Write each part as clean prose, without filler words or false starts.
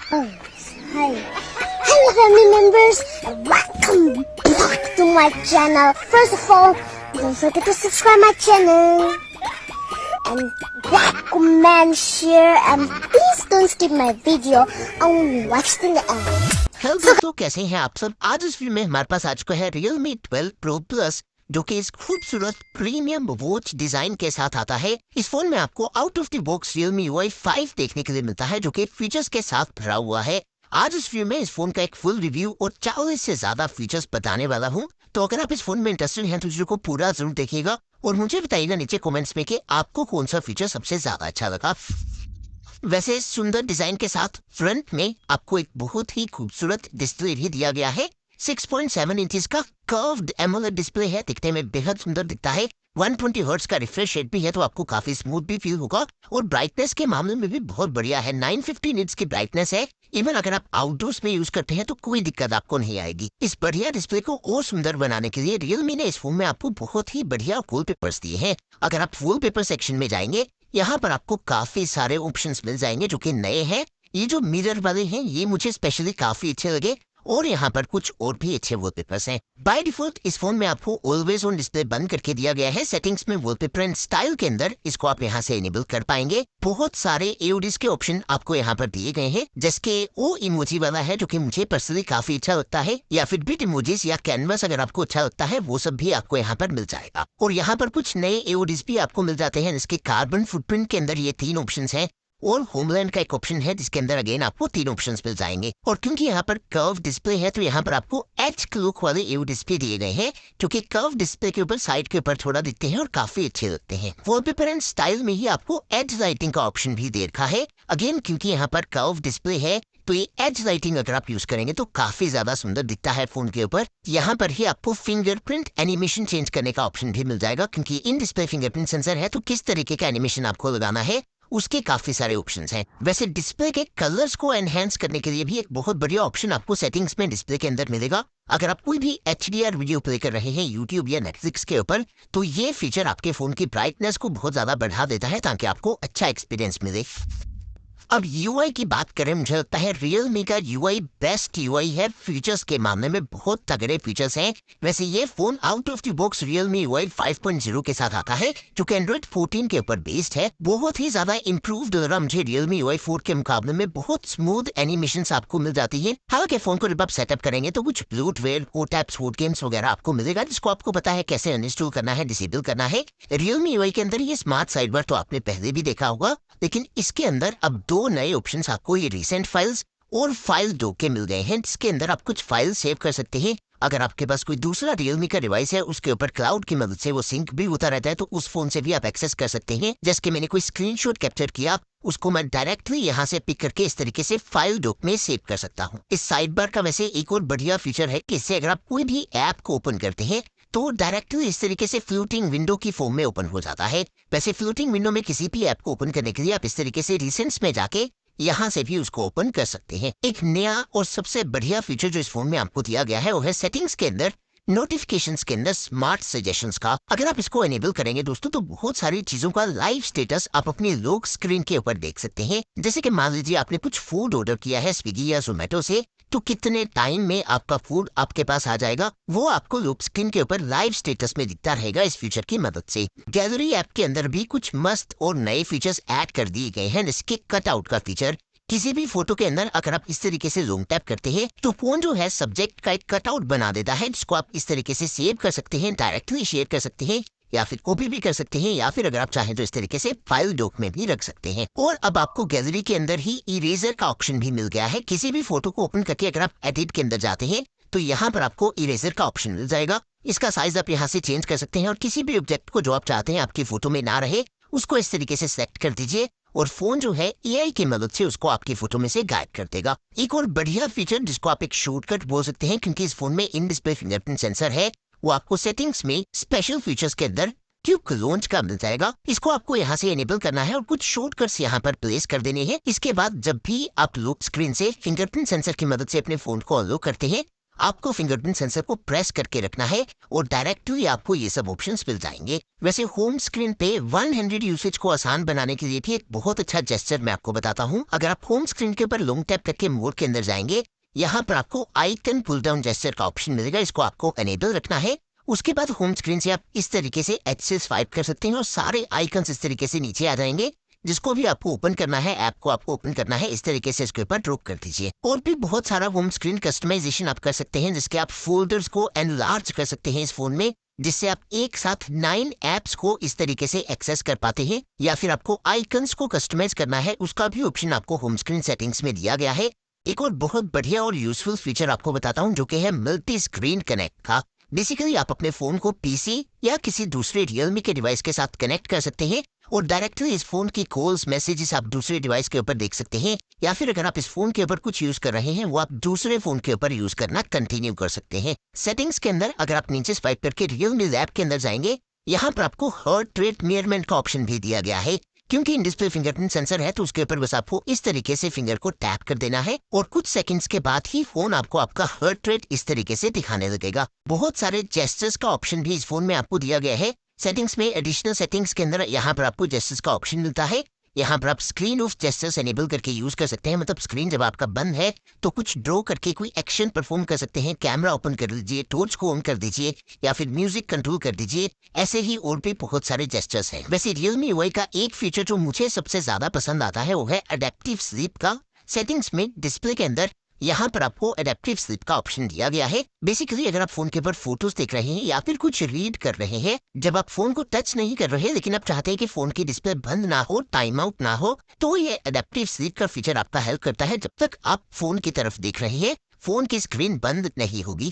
Oh, hi. Hello family members and welcome back to my channel. First of all, don't forget to subscribe my channel and like, comment, share and please don't skip my video. Only watch till the end. Hello दोस्तों, कैसे हैं आप सब। आज इस video में हमारे पास आ चुका है Realme 12 Pro Plus, जो कि इस खूबसूरत प्रीमियम वॉच डिजाइन के साथ आता है। इस फोन में आपको out of the box Realme UI 5 देखने के लिए मिलता है, जो कि फीचर्स के साथ भरा हुआ है। आज इस वीडियो में इस फोन का एक फुल रिव्यू और 40 से ज्यादा फीचर्स बताने वाला हूँ। तो अगर आप इस फोन में इंटरेस्टेड हैं तो वीडियो को पूरा जरूर देखिएगा और मुझे बताइएगा नीचे कमेंट्स में कि आपको कौन सा फीचर सबसे ज्यादा अच्छा लगा। वैसे सुंदर डिजाइन के साथ फ्रंट में आपको एक बहुत ही खूबसूरत डिस्प्ले भी दिया गया है। 6.7 इंचेस का कर्व्ड एमोलेड डिस्प्ले है, दिखने में बेहद सुंदर दिखता है। 120 हर्ट्ज का रिफ्रेश रेट भी है, तो आपको काफी स्मूथ भी फील होगा और ब्राइटनेस के मामले में भी बहुत बढ़िया है। 950 निट्स की ब्राइटनेस है। इवन अगर आप आउटडोर्स में यूज करते हैं तो कोई दिक्कत आपको नहीं आएगी। इस बढ़िया डिस्प्ले को और सुंदर बनाने के लिए Realme ने इस फोन में आपको बहुत ही बढ़िया वॉलपेपर्स दिए हैं। अगर आप वॉलपेपर सेक्शन में जाएंगे, यहाँ पर आपको काफी सारे ऑप्शंस मिल जाएंगे जो कि नए हैं। ये जो मिरर वाले हैं ये मुझे स्पेशली काफी अच्छे लगे और यहाँ पर कुछ और भी अच्छे वॉलपेपर्स हैं। बाय डिफॉल्ट इस फोन में आपको ऑलवेज ऑन डिस्प्ले बंद करके दिया गया है। सेटिंग्स में वॉलपेपर एंड स्टाइल के अंदर इसको आप यहाँ से इनेबल कर पाएंगे। बहुत सारे AODs के ऑप्शन आपको यहाँ पर दिए गए हैं, जिसके वो इमोजी वाला है जो कि मुझे पर्सनली काफी अच्छा लगता है, या फिर बिट इमोजीज या कैनवस अगर आपको अच्छा लगता है वो सब भी आपको यहाँ पर मिल जाएगा। और यहाँ पर कुछ नए AODs भी आपको मिल जाते हैं, जिसके कार्बन फुटप्रिंट के अंदर ये 3 ऑप्शन है और होमलैंड का एक ऑप्शन है जिसके अंदर अगेन आपको 3 ऑप्शंस मिल जाएंगे। और क्योंकि यहाँ पर कर्व डिस्प्ले है तो यहाँ पर आपको एज लुक वाले AODs भी दिए गए हैं, जो कि कर्व डिस्प्ले के ऊपर साइड के ऊपर थोड़ा दिखते हैं और काफी अच्छे लगते हैं। वॉलपेपर एंड स्टाइल में ही आपको एज लाइटिंग का ऑप्शन भी दे रखा है। अगेन क्योंकि यहाँ पर कर्व डिस्प्ले है तो ये एज लाइटिंग अगर आप यूज करेंगे तो काफी ज्यादा सुंदर दिखता है फोन के ऊपर। यहाँ पर ही आपको फिंगरप्रिंट एनिमेशन चेंज करने का ऑप्शन भी मिल जाएगा, क्योंकि इन डिस्प्ले फिंगरप्रिंट सेंसर है तो किस तरीके का एनिमेशन आपको लगाना है उसके काफी सारे ऑप्शंस हैं। वैसे डिस्प्ले के कलर्स को एनहेंस करने के लिए भी एक बहुत बढ़िया ऑप्शन आपको सेटिंग्स में डिस्प्ले के अंदर मिलेगा। अगर आप कोई भी HDR वीडियो प्ले कर रहे हैं यूट्यूब या नेटफ्लिक्स के ऊपर, तो ये फीचर आपके फोन की ब्राइटनेस को बहुत ज्यादा बढ़ा देता है ताकि आपको अच्छा एक्सपीरियंस मिले। अब UI की बात करें, मुझे लगता है Realme का UI बेस्ट UI है। फीचर्स के मामले में बहुत तगड़े फीचर्स हैं। वैसे ये phone out of the box Realme UI 5.0 के साथ आता है, जो कि Android 14 के ऊपर बेस्ड है। बहुत ही ज्यादा इम्प्रूव्ड लग रहा मुझे Realme UI 4 के मुकाबले में। बहुत स्मूथ एनिमेशंस आपको मिल जाती है। हालांकि फोन को जब आप सेटअप करेंगे तो कुछ ब्लूटवेयर और टैप्स वोट गेम्स वगैरह आपको मिलेगा, जिसको आपको पता है कैसे अनइंस्टॉल करना है, डिसेबल करना है। Realme UI के अंदर ये स्मार्ट साइड बार तो आपने पहले भी देखा होगा, लेकिन इसके अंदर अब 2 नए ऑप्शंस आपको ये रिसेंट फाइल्स और फाइल 2 के मिल गए हैं, जिसके अंदर आप कुछ फाइल सेव कर सकते हैं। अगर आपके पास कोई दूसरा Realme का डिवाइस है, उसके ऊपर क्लाउड की मदद से वो सिंक भी होता रहता है, तो उस फोन से भी आप एक्सेस कर सकते हैं। जैसे मैंने कोई स्क्रीनशॉट कैप्चर किया, उसको मैं डायरेक्टली यहाँ से पिक करके इस तरीके से फाइल डॉक में सेव कर सकता हूँ। इस साइड बार का वैसे एक और बढ़िया फीचर है कि इससे अगर आप कोई भी ऐप को ओपन करते हैं तो डायरेक्टली इस तरीके से फ्लोटिंग विंडो की फॉर्म में ओपन हो जाता है। वैसे फ्लोटिंग विंडो में किसी भी ऐप को ओपन करने के लिए आप इस तरीके से रिसेंट्स में जाके यहाँ से भी उसको ओपन कर सकते हैं। एक नया और सबसे बढ़िया फीचर जो इस फोन में आपको दिया गया है वो है सेटिंग्स के अंदर नोटिफिकेशंस के अंदर स्मार्ट सजेशंस का। अगर आप इसको एनेबल करेंगे दोस्तों, तो बहुत सारी चीजों का लाइव स्टेटस आप अपनी लॉक स्क्रीन के ऊपर देख सकते हैं। जैसे कि मान लीजिए आपने कुछ फूड ऑर्डर किया है स्विगी या जोमेटो से, तो कितने टाइम में आपका फूड आपके पास आ जाएगा वो आपको लॉक स्क्रीन के ऊपर लाइव स्टेटस में दिखता रहेगा इस फीचर की मदद से। गैलरी ऐप के अंदर भी कुछ मस्त और नए फीचर्स ऐड कर दिए गए हैं, जिसके कट आउट का फीचर। किसी भी फोटो के अंदर अगर आप इस तरीके से लॉन्ग टैप करते हैं तो फोन जो है सब्जेक्ट का एक कटआउट बना देता है, जिसको आप इस तरीके से सेव कर सकते हैं, डायरेक्टली शेयर कर सकते हैं या फिर कॉपी भी कर सकते हैं, या फिर अगर आप चाहें तो इस तरीके से फाइल डॉक में भी रख सकते हैं। और अब आपको गैलरी के अंदर ही इरेजर का ऑप्शन भी मिल गया है। किसी भी फोटो को ओपन करके अगर आप एडिट के अंदर जाते हैं तो यहाँ पर आपको इरेजर का ऑप्शन मिल जाएगा। इसका साइज आप यहाँ से चेंज कर सकते हैं और किसी भी ऑब्जेक्ट को जो आप चाहते हैं आपकी फोटो में ना रहे उसको इस तरीके से सेलेक्ट कर दीजिए और फोन जो है AI की मदद से उसको आपकी फोटो में से गायब कर देगा। एक और बढ़िया फीचर जिसको आप एक शॉर्टकट बोल सकते हैं, क्योंकि इस फोन में इन डिस्प्ले फिंगरप्रिंट सेंसर है, वो आपको सेटिंग्स में स्पेशल फीचर्स के अंदर क्यूब लॉन्च का मिल जाएगा। इसको आपको यहाँ से एनेबल करना है और कुछ शॉर्टकट्स यहाँ पर प्लेस कर देने हैं। इसके बाद जब भी आप लॉक स्क्रीन से फिंगरप्रिंट सेंसर की मदद से अपने फोन को अनलॉक करते हैं, आपको फिंगरप्रिंट सेंसर को प्रेस करके रखना है और डायरेक्टली आपको ये सब ऑप्शंस मिल जाएंगे। वैसे होम स्क्रीन पे वन हैंडेड यूसेज को आसान बनाने के लिए भी एक बहुत अच्छा जेस्चर मैं आपको बताता हूँ। अगर आप होम स्क्रीन के ऊपर लॉन्ग टैप करके मोड के अंदर जाएंगे, यहाँ पर आपको आइकन पुल डाउन जेस्चर का ऑप्शन मिलेगा, इसको आपको एनेबल रखना है। उसके बाद होम स्क्रीन से आप इस तरीके से एच से स्वाइप कर सकते हैं और सारे आइकन्स इस तरीके से नीचे आ जाएंगे। जिसको भी आपको ओपन करना है, ऐप को आपको ओपन करना है, इस तरीके से इसके ऊपर ड्रॉप कर दीजिए। और भी बहुत सारा होम स्क्रीन कस्टमाइजेशन आप कर सकते हैं, जिसके आप फोल्डर्स को एनलार्ज कर सकते हैं इस फोन में, जिससे आप एक साथ 9 ऐप्स को इस तरीके से एक्सेस कर पाते हैं। या फिर आपको आइकन्स को कस्टमाइज करना है, उसका भी ऑप्शन आपको होम स्क्रीन सेटिंग्स में दिया गया है। एक और बहुत बढ़िया और यूजफुल फीचर आपको बताता हूँ, जो कि है मल्टी स्क्रीन कनेक्ट का। बेसिकली आप अपने फोन को पीसी या किसी दूसरे रियलमी के डिवाइस के साथ कनेक्ट कर सकते हैं और डायरेक्टली इस फोन की कॉल्स मैसेजेस आप दूसरे डिवाइस के ऊपर देख सकते हैं। या फिर अगर आप इस फोन के ऊपर कुछ यूज कर रहे हैं, वो आप दूसरे फोन के ऊपर यूज करना कंटिन्यू कर सकते हैं। सेटिंग्स के अंदर अगर आप नीचे स्वाइप करके रियलमी ऐप के अंदर जाएंगे, यहाँ पर आपको हार्ट रेट मेजरमेंट का ऑप्शन भी दिया गया है। क्योंकि इन डिस्प्ले फिंगरप्रिंट सेंसर है, तो उसके ऊपर बस आपको इस तरीके से फिंगर को टैप कर देना है और कुछ सेकंड्स के बाद ही फोन आपको आपका हार्ट रेट इस तरीके से दिखाने लगेगा। बहुत सारे जेस्चर्स का ऑप्शन भी इस फोन में आपको दिया गया है। सेटिंग्स में एडिशनल सेटिंग्स के अंदर यहाँ पर आपको जेस्चर्स का ऑप्शन मिलता है। यहाँ पर आप स्क्रीन ऑफ जेस्चर्स एनेबल करके यूज कर सकते हैं, मतलब स्क्रीन जब आपका बंद है तो कुछ ड्रॉ करके कोई एक्शन परफॉर्म कर सकते हैं। कैमरा ओपन कर लीजिए, टॉर्च को ऑन कर दीजिए या फिर म्यूजिक कंट्रोल कर दीजिए। ऐसे ही और भी बहुत सारे जेस्चर्स हैं। वैसे रियलमी UI का एक फीचर जो मुझे सबसे ज्यादा पसंद आता है, वो है अडेप्टिव स्लीप का। सेटिंग्स में डिस्प्ले के अंदर यहाँ पर आपको एडेप्टिव स्लीप का ऑप्शन दिया गया है। बेसिकली अगर आप फोन के ऊपर फोटोज देख रहे हैं या फिर कुछ रीड कर रहे हैं, जब आप फोन को टच नहीं कर रहे लेकिन आप चाहते हैं कि फोन की डिस्प्ले बंद ना हो, टाइम आउट ना हो, तो ये एडेप्टिव स्लीप का फीचर आपका हेल्प करता है। जब तक आप फोन की तरफ देख रहे हैं, फोन की स्क्रीन बंद नहीं होगी।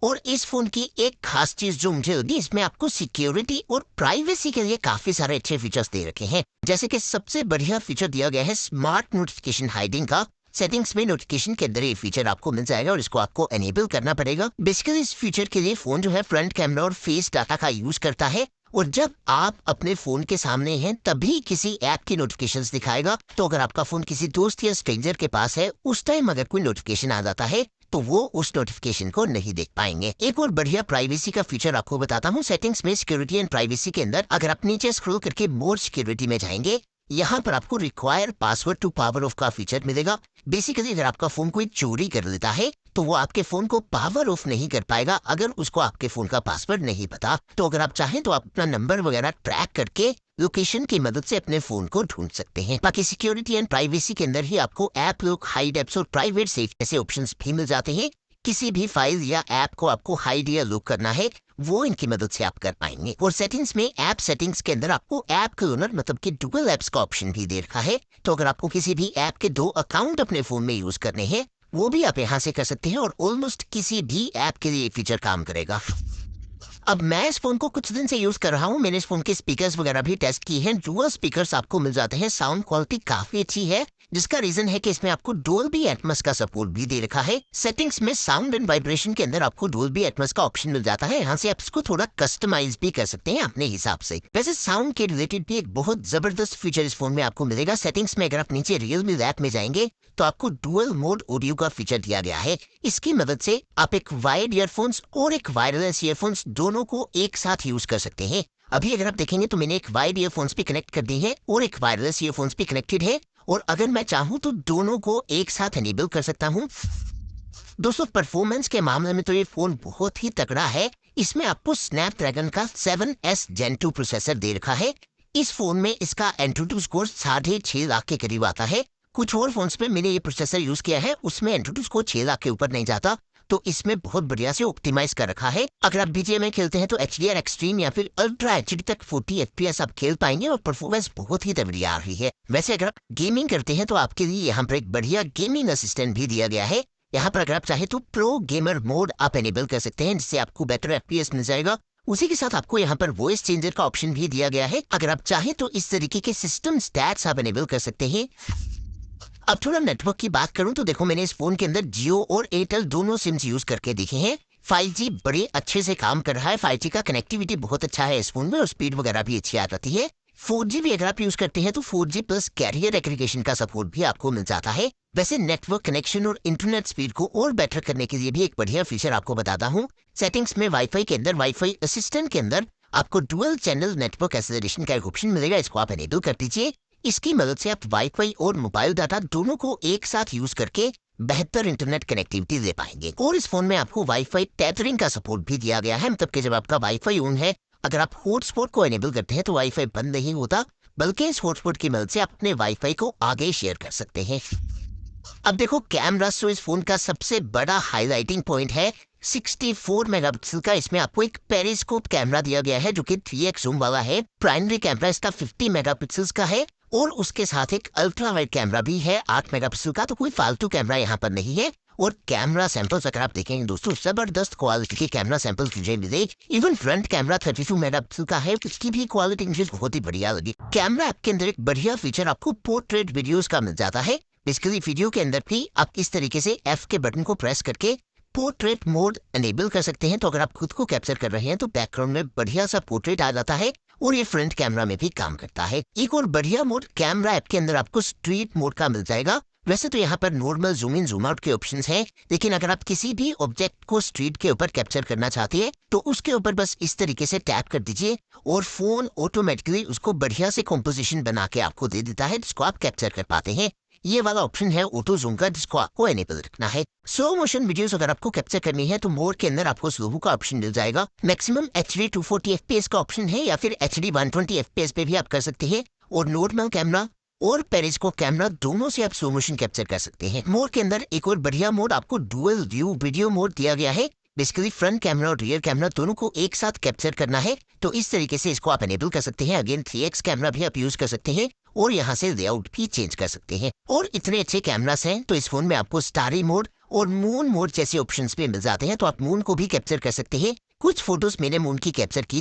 और इस फोन की एक खास चीज जो मुझे लगी, इसमें आपको सिक्योरिटी और प्राइवेसी के लिए काफी सारे अच्छे फीचर्स दे रखे हैं। जैसे कि सबसे बढ़िया फीचर दिया गया है स्मार्ट नोटिफिकेशन हाइडिंग का। सेटिंग्स में नोटिफिकेशन के अंदर ये फीचर आपको मिल जाएगा और इसको आपको एनेबल करना पड़ेगा। बेसिकली इस फीचर के लिए फोन जो है फ्रंट कैमरा और फेस डाटा का यूज करता है और जब आप अपने फोन के सामने हैं तभी किसी ऐप की नोटिफिकेशंस दिखाएगा। तो अगर आपका फोन किसी दोस्त या स्ट्रेंजर के पास है, उस टाइम अगर कोई नोटिफिकेशन आ जाता है तो वो उस नोटिफिकेशन को नहीं देख पाएंगे। एक और बढ़िया प्राइवेसी का फीचर आपको बताता हूँ। सेटिंग्स में सिक्योरिटी एंड प्राइवेसी के अंदर अगर आप नीचे स्क्रॉल करके मोर सिक्योरिटी में जाएंगे, यहाँ पर आपको require password to power off का फीचर मिलेगा। बेसिकली अगर आपका फोन कोई चोरी कर लेता है तो वो आपके फोन को पावर ऑफ नहीं कर पाएगा अगर उसको आपके फोन का पासवर्ड नहीं पता। तो अगर आप चाहें तो आप अपना नंबर वगैरह ट्रैक करके लोकेशन की मदद से अपने फोन को ढूंढ सकते हैं। बाकी सिक्योरिटी एंड प्राइवेसी के अंदर ही आपको ऐप लॉक, हाइड एप्स और प्राइवेट सेफ जैसे ऑप्शंस भी मिल जाते हैं। किसी भी फाइल या ऐप को आपको हाइड या लॉक करना है, वो इनकी मदद से आप कर पाएंगे। और सेटिंग्स में ऐप सेटिंग्स के अंदर आपको ऐप क्लोनर मतलब कि डुअल ऐप्स का ऑप्शन भी दे रखा है। तो अगर आपको किसी भी ऐप के 2 अकाउंट अपने फोन में यूज करने हैं, वो भी आप यहाँ से कर सकते हैं और ऑलमोस्ट किसी भी ऐप के लिए फीचर काम करेगा। अब मैं इस फोन को कुछ दिन से यूज कर रहा हूँ। मैंने इस फोन के स्पीकर्स वगैरह भी टेस्ट किए हैं। डुअल स्पीकर्स आपको मिल जाते हैं। साउंड क्वालिटी काफी अच्छी है, जिसका रीजन है कि इसमें आपको डोल्बी एटमॉस का सपोर्ट भी दे रखा है। सेटिंग्स में साउंड एंड वाइब्रेशन के अंदर आपको डोल्बी एटमॉस का ऑप्शन मिल जाता है। यहाँ से आप इसको थोड़ा कस्टमाइज भी कर सकते हैं अपने हिसाब से। वैसे साउंड के रिलेटेड भी एक बहुत जबरदस्त फीचर इस फोन में आपको मिलेगा। सेटिंग्स में अगर आप नीचे रियलमी ऐप में जाएंगे तो आपको डुअल मोड ऑडियो का फीचर दिया गया है। इसकी मदद से आप एक वायर्ड ईयरफोन्स और एक वायरलेस ईयरफोन्स दोनों को एक साथ यूज कर सकते हैं। अभी अगर आप देखेंगे तो मैंने एक वायर्ड ईयरफोन्स भी कनेक्ट कर दी है और एक वायरलेस ईयरफोन्स भी कनेक्टेड है, और अगर मैं चाहूँ तो दोनों को एक साथ एनेबल कर सकता हूँ। दोस्तों परफॉर्मेंस के मामले में तो ये फोन बहुत ही तगड़ा है। इसमें आपको स्नैपड्रैगन का 7S Gen 2 प्रोसेसर दे रखा है। इस फोन में इसका एंट्री स्कोर 6.5 लाख के करीब आता है। कुछ और फोन्स पे मैंने ये प्रोसेसर यूज किया है, उसमें एंट्री स्कोर 6 लाख के ऊपर नहीं जाता। तो इसमें बहुत बढ़िया से ऑप्टिमाइज कर रखा है। अगर आप BGMI खेलते हैं तो HDR एक्सट्रीम या फिर अल्ट्रा HD तक 40 FPS आप खेल पाएंगे और परफॉर्मेंस बहुत ही तगड़ी आ रही है। वैसे अगर आप गेमिंग करते हैं तो आपके लिए यहाँ पर एक बढ़िया गेमिंग असिस्टेंट भी दिया गया है। यहाँ पर अगर आप चाहे तो प्रो गेमर मोड आप एनेबल कर सकते हैं, जिससे आपको बेटर FPS मिल जाएगा। उसी के साथ आपको यहाँ पर वॉइस चेंजर का ऑप्शन भी दिया गया है। अगर आप चाहे तो इस तरीके के सिस्टम स्टैट्स आप एनेबल कर सकते हैं। अब थोड़ा नेटवर्क की बात करूं तो देखो, मैंने इस फोन के अंदर जियो और एयरटेल दोनों सिम्स यूज करके देखे हैं। 5G बड़े अच्छे से काम कर रहा है। 5G का कनेक्टिविटी बहुत अच्छा है इस फोन में और स्पीड वगैरह भी अच्छी आ जाती है। 4G भी अगर आप यूज करते हैं तो 4G प्लस कैरियर एग्रीगेशन का सपोर्ट भी आपको मिल जाता है। वैसे नेटवर्क कनेक्शन और इंटरनेट स्पीड को और बेटर करने के लिए भी एक बढ़िया फीचर आपको बताता हूँ। सेटिंग्स में वाईफाई के अंदर वाईफाई असिस्टेंट के अंदर आपको डुअल चैनल नेटवर्क एक्सेलरेशन का एक ऑप्शन मिलेगा, इसको आप एनेबल कर दीजिए। इसकी मदद से आप वाईफाई और मोबाइल डाटा दोनों को एक साथ यूज करके बेहतर इंटरनेट कनेक्टिविटी दे पाएंगे। और इस फोन में आपको वाईफाई टैथरिंग का सपोर्ट भी दिया गया है, मतलब कि जब आपका वाईफाई ऑन है, अगर आप हॉटस्पॉट को एनेबल करते हैं तो वाईफाई बंद नहीं होता, बल्कि इस हॉटस्पॉट की मदद से आप अपने वाईफाई को आगे शेयर कर सकते हैं। अब देखो कैमरा, सो इस फोन का सबसे बड़ा हाईलाइटिंग पॉइंट है 64 मेगापिक्सल का। इसमें आपको एक पेरिस्कोप कैमरा दिया गया है जो कि 3x जूम वाला है। प्राइमरी कैमरा इसका 50 मेगापिक्सल का है और उसके साथ एक अल्ट्रा वाइड कैमरा भी है 8 मेगापिक्सल का। तो कोई फालतू कैमरा यहाँ पर नहीं है। और कैमरा सैंपल्स अगर आप देखेंगे दोस्तों, जबरदस्त क्वालिटी के कैमरा सैंपल्स मुझे मिले। इवन फ्रंट कैमरा 32 मेगापिक्सल का है, उसकी भी क्वालिटी मुझे बहुत ही बढ़िया लगी। कैमरा ऐप के अंदर एक बढ़िया फीचर आपको पोर्ट्रेट वीडियोस का मिल जाता है। बेसिकली वीडियो के अंदर भी आप इस तरीके से F के बटन को प्रेस करके पोर्ट्रेट मोड एनेबल कर सकते हैं। तो अगर आप खुद को कैप्चर कर रहे हैं तो बैकग्राउंड में बढ़िया सा पोर्ट्रेट आ जाता है और ये फ्रंट कैमरा में भी काम करता है। एक और बढ़िया मोड कैमरा ऐप के अंदर आपको स्ट्रीट मोड का मिल जाएगा। वैसे तो यहाँ पर normal zoom in zoom out के ऑप्शंस हैं, लेकिन अगर आप किसी भी ऑब्जेक्ट को स्ट्रीट के ऊपर कैप्चर करना चाहते हैं तो उसके ऊपर बस इस तरीके से टैप कर दीजिए और फोन ऑटोमेटिकली उसको बढ़िया से कॉम्पोजिशन बना के आपको दे देता है, जिसको आप कैप्चर कर पाते हैं। ये वाला ऑप्शन है ऑटो जूम का, जिसको आपको एनेबल रखना है। स्लो मोशन वीडियोस अगर आपको कैप्चर करनी है तो मोड के अंदर आपको स्लो का ऑप्शन मिल जाएगा। मैक्सिमम HD 240 FPS का ऑप्शन है या फिर HD 120 FPS पे भी आप कर सकते हैं। और नॉर्मल कैमरा और पेरिस्कोप कैमरा दोनों से आप स्लो मोशन कैप्चर कर सकते हैं। मोड के अंदर एक और बढ़िया मोड आपको डुअल व्यू वीडियो मोड दिया गया है। बेसिकली फ्रंट कैमरा और रियर कैमरा दोनों को एक साथ कैप्चर करना है, तो इस तरीके से इसको आप एनेबल कर सकते हैं। अगेन 3x कैमरा भी आप यूज कर सकते हैं और यहाँ से लेआउट भी चेंज कर सकते हैं। और इतने अच्छे कैमरास हैं तो इस फोन में आपको स्टारी मोड और मून मोड जैसे ऑप्शंस भी मिल जाते हैं, तो आप मून को भी कैप्चर कर सकते हैं। कुछ फोटोज मैंने मून की कैप्चर की